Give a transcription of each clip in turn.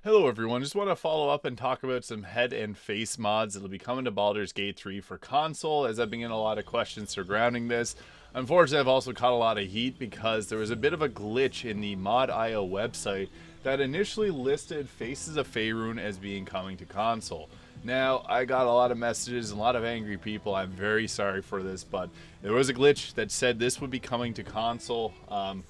Hello everyone, just want to follow up and talk about some head and face mods that'll be coming to Baldur's Gate 3 for console, as I've been getting a lot of questions surrounding this. Unfortunately, I've also caught a lot of heat because there was a bit of a glitch in the Mod.io website that initially listed Faces of Faerun as being coming to console. Now, I got a lot of messages and a lot of angry people. I'm very sorry for this, but there was a glitch that said this would be coming to console.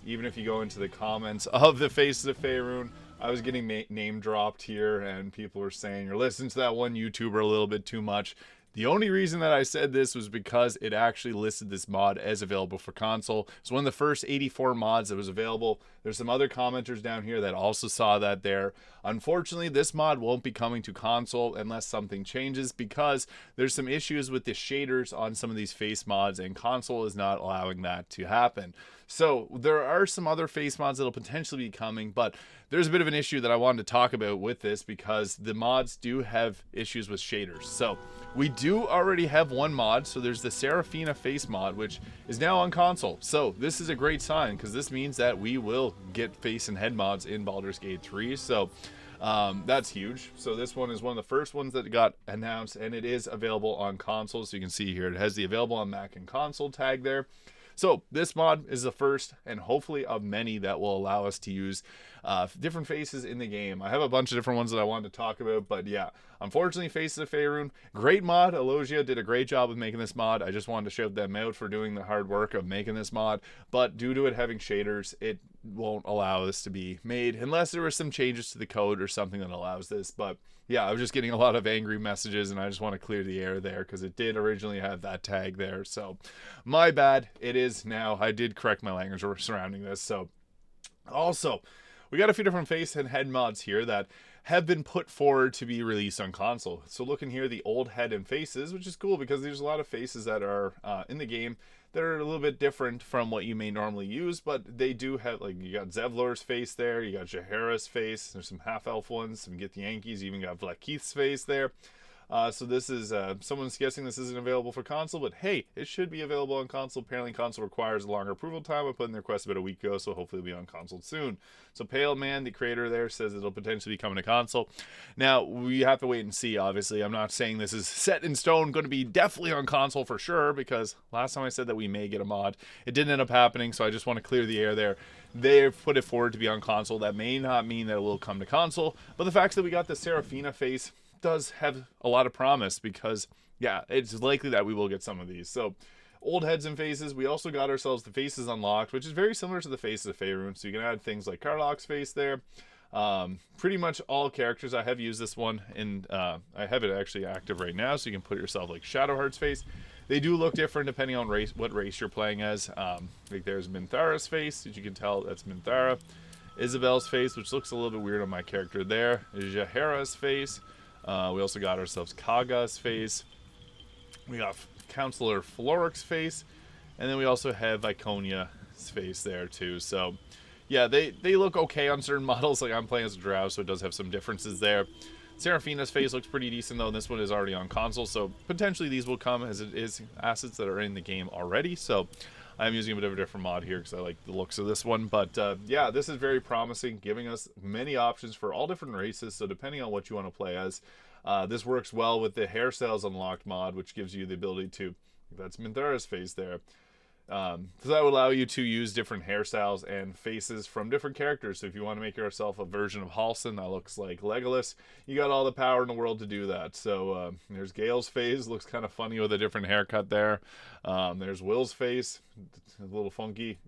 Even if you go into the comments of the Faces of Faerun, I was getting name dropped here, and people were saying, you're listening to that one YouTuber a little bit too much. The only reason that I said this was because it actually listed this mod as available for console. It's one of the first 84 mods that was available. There's some other commenters down here that also saw that there. Unfortunately, this mod won't be coming to console unless something changes, because there's some issues with the shaders on some of these face mods, and console is not allowing that to happen. So there are some other face mods that'll potentially be coming, but there's a bit of an issue that I wanted to talk about with this because the mods do have issues with shaders. So we do already have one mod. So there's the Saraphina face mod, which is now on console. So this is a great sign because this means that we will get face and head mods in Baldur's Gate 3. So that's huge. So this one is one of the first ones that got announced, and it is available on console. So you can see here it has the available on Mac and console tag there. So this mod is the first and hopefully of many that will allow us to use different faces in the game. I have a bunch of different ones that I wanted to talk about, but yeah, unfortunately, Faces of Faerun, great mod. Elogia did a great job of making this mod. I just wanted to shout them out for doing the hard work of making this mod, but due to it having shaders, it won't allow this to be made unless there were some changes to the code or something that allows this. But yeah, I was just getting a lot of angry messages, and I just want to clear the air there because it did originally have that tag there. So my bad. It is now. I did correct my language surrounding this. So also, we got a few different face and head mods here that have been put forward to be released on console. So looking here, the old head and faces, which is cool because there's a lot of faces that are in the game that are a little bit different from what you may normally use, but they do have, like, you got Zevlor's face there, you got Jaheira's face, there's some half-elf ones, some Get the Yankees, you even got Vlad Keith's face there. So this is, someone's guessing this isn't available for console, but hey, it should be available on console. Apparently console requires a longer approval time. I put in their request about a week ago, so hopefully it'll be on console soon. So Pale Man, the creator there, says it'll potentially be coming to console. Now, we have to wait and see, obviously. I'm not saying this is set in stone, going to be definitely on console for sure, because last time I said that we may get a mod, it didn't end up happening, so I just want to clear the air there. They've put it forward to be on console. That may not mean that it will come to console, but the fact that we got the Seraphina face does have a lot of promise, because yeah, it's likely that we will get some of these. So old heads and faces, we also got ourselves the faces unlocked, which is very similar to the Faces of Faerun. So you can add things like Karlach's face there. Pretty much all characters. I have used this one in I have it actually active right now, so you can put yourself like Shadowheart's face. They do look different depending on what race you're playing as. Like there's Minthara's face, as you can tell, that's Minthara. Isabel's face, which looks a little bit weird on my character there. Jaheira's face. We also got ourselves Kaga's face. We got Counselor Floric's face. And then we also have Iconia's face there too. So yeah, they look okay on certain models. Like I'm playing as a drow, so it does have some differences there. Seraphina's face looks pretty decent though, and this one is already on console, so potentially these will come, as it is assets that are in the game already. So I'm using a bit of a different mod here because I like the looks of this one. But yeah, this is very promising, giving us many options for all different races. So depending on what you want to play as, this works well with the hairstyles unlocked mod, which gives you the ability to, that's Minthara's face there. So that would allow you to use different hairstyles and faces from different characters. So if you want to make yourself a version of Halsin that looks like Legolas, you got all the power in the world to do that. So there's Gale's face, looks kind of funny with a different haircut there. There's Will's face, a little funky.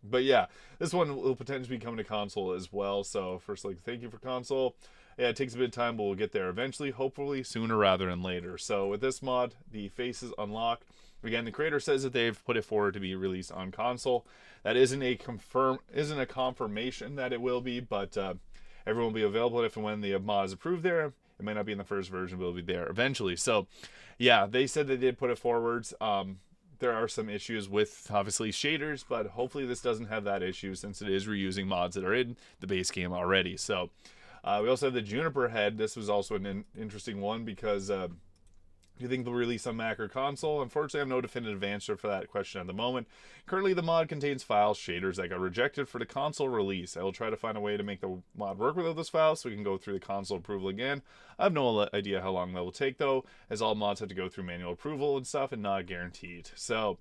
But yeah, this one will potentially be coming to console as well. So first, like, thank you for console. Yeah, it takes a bit of time, but we'll get there eventually, hopefully sooner rather than later. So with this mod, the faces unlock. Again, the creator says that they've put it forward to be released on console. That isn't a confirmation that it will be, but everyone will be available if and when the mod is approved there. It may not be in the first version, but it'll be there eventually. So yeah, they said they did put it forwards. There are some issues with obviously shaders, but hopefully this doesn't have that issue since it is reusing mods that are in the base game already. So we also have the Juniper head. This was also an interesting one because Do you think they'll release on Mac or console? Unfortunately, I have no definitive answer for that question at the moment. Currently, the mod contains files, shaders that got rejected for the console release. I will try to find a way to make the mod work without those files so we can go through the console approval again. I have no idea how long that will take, though, as all mods have to go through manual approval and stuff and not guaranteed. So,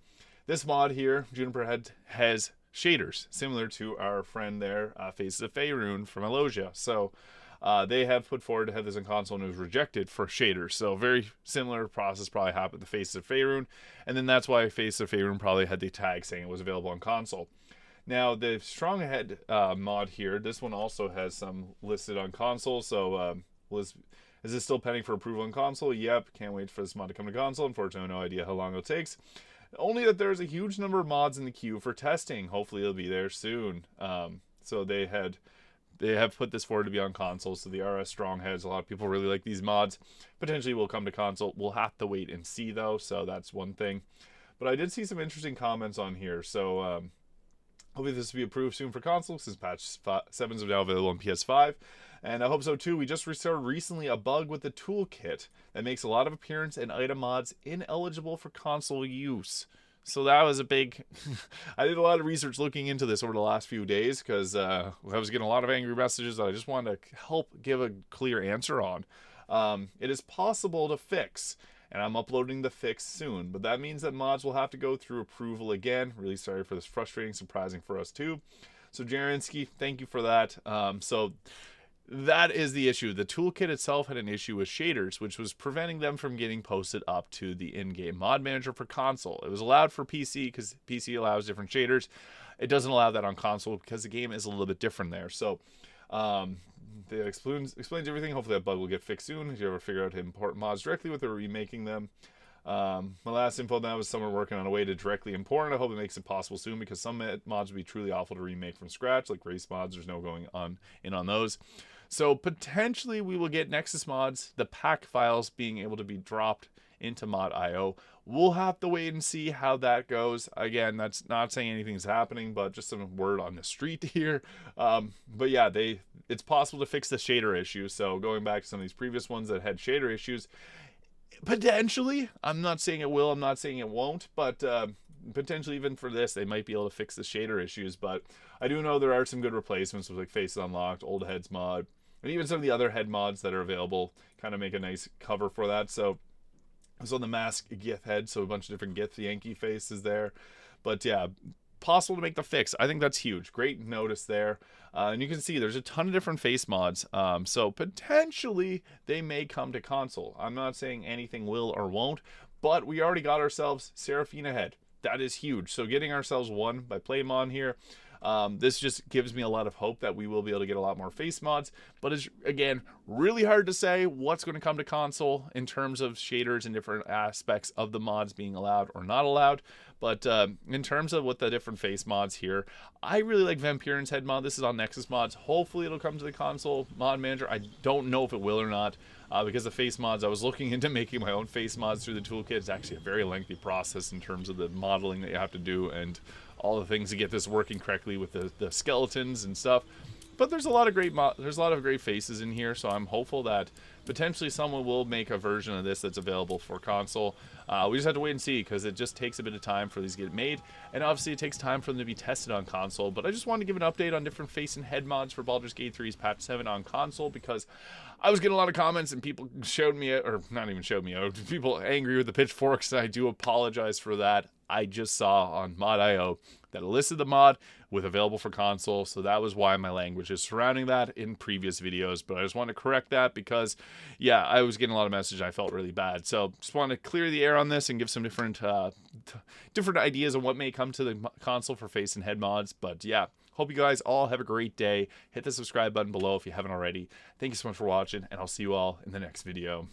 this mod here, Juniper has shaders, similar to our friend there, Faces of Faerun from Elosia. So, they have put forward to have this on console and it was rejected for shaders. So very similar process probably happened to Faces of Faerun. And then that's why Faces of Faerun probably had the tag saying it was available on console. Now the Stronghead mod here, this one also has some listed on console. So is this still pending for approval on console? Yep, can't wait for this mod to come to console. Unfortunately, no idea how long it takes. Only that there's a huge number of mods in the queue for testing. Hopefully it'll be there soon. So they have put this forward to be on console, so the RS Strongheads, a lot of people really like these mods. Potentially will come to console. We'll have to wait and see, though, so that's one thing. But I did see some interesting comments on here, so hopefully this will be approved soon for console, since patch 7 is now available on PS5. And I hope so, too. We just discovered recently a bug with the toolkit that makes a lot of appearance and item mods ineligible for console use. So that was a big... I did a lot of research looking into this over the last few days because I was getting a lot of angry messages that I just wanted to help give a clear answer on. It is possible to fix, and I'm uploading the fix soon, but that means that mods will have to go through approval again. Really sorry for this frustrating, surprising for us too. So Jarinsky, thank you for that. So that is the issue. The toolkit itself had an issue with shaders, which was preventing them from getting posted up to the in-game mod manager for console. It was allowed for PC because PC allows different shaders. It doesn't allow that on console because the game is a little bit different there. So it explains everything. Hopefully that bug will get fixed soon if you ever figure out how to import mods directly with or remaking them. My last info now was someone working on a way to directly import, and I hope it makes it possible soon because some mods would be truly awful to remake from scratch, like race mods. There's no going on those. So potentially we will get Nexus mods, the pack files being able to be dropped into mod.io. We'll have to wait and see how that goes. Again, that's not saying anything's happening, but just some word on the street here. But yeah, it's possible to fix the shader issue. So going back to some of these previous ones that had shader issues, potentially, I'm not saying it will, I'm not saying it won't, but potentially even for this, they might be able to fix the shader issues. But I do know there are some good replacements with like Faces Unlocked, Old Heads mod, and even some of the other head mods that are available kind of make a nice cover for that. So it's on the mask Gith head, so a bunch of different Gith Yankee faces there. But yeah, possible to make the fix. I think that's huge. Great notice there. And you can see there's a ton of different face mods. So potentially they may come to console. I'm not saying anything will or won't, but we already got ourselves Saraphina head. That is huge. So getting ourselves one by Playmon here, this just gives me a lot of hope that we will be able to get a lot more face mods. But it's, again, really hard to say what's going to come to console in terms of shaders and different aspects of the mods being allowed or not allowed. But in terms of what the different face mods here, I really like Vampirin's head mod. This is on Nexus mods. Hopefully it'll come to the console mod manager. I don't know if it will or not. Because the face mods, I was looking into making my own face mods through the toolkit. It's actually a very lengthy process in terms of the modeling that you have to do and all the things to get this working correctly with the skeletons and stuff. But there's a lot of great faces in here, so I'm hopeful that potentially someone will make a version of this that's available for console. We just have to wait and see because it just takes a bit of time for these to get made, and obviously it takes time for them to be tested on console. But I just wanted to give an update on different face and head mods for Baldur's Gate 3's patch 7 on console because I was getting a lot of comments and people showed me, or not even showed me, people angry with the pitchforks, and I do apologize for that. I just saw on mod.io that it listed the mod with available for console, so that was why my language is surrounding that in previous videos. But I just want to correct that because, yeah, I was getting a lot of messages. I felt really bad, so just want to clear the air on this and give some different ideas on what may come to the console for face and head mods. But yeah, hope you guys all have a great day. Hit the subscribe button below if you haven't already. Thank you so much for watching, and I'll see you all in the next video.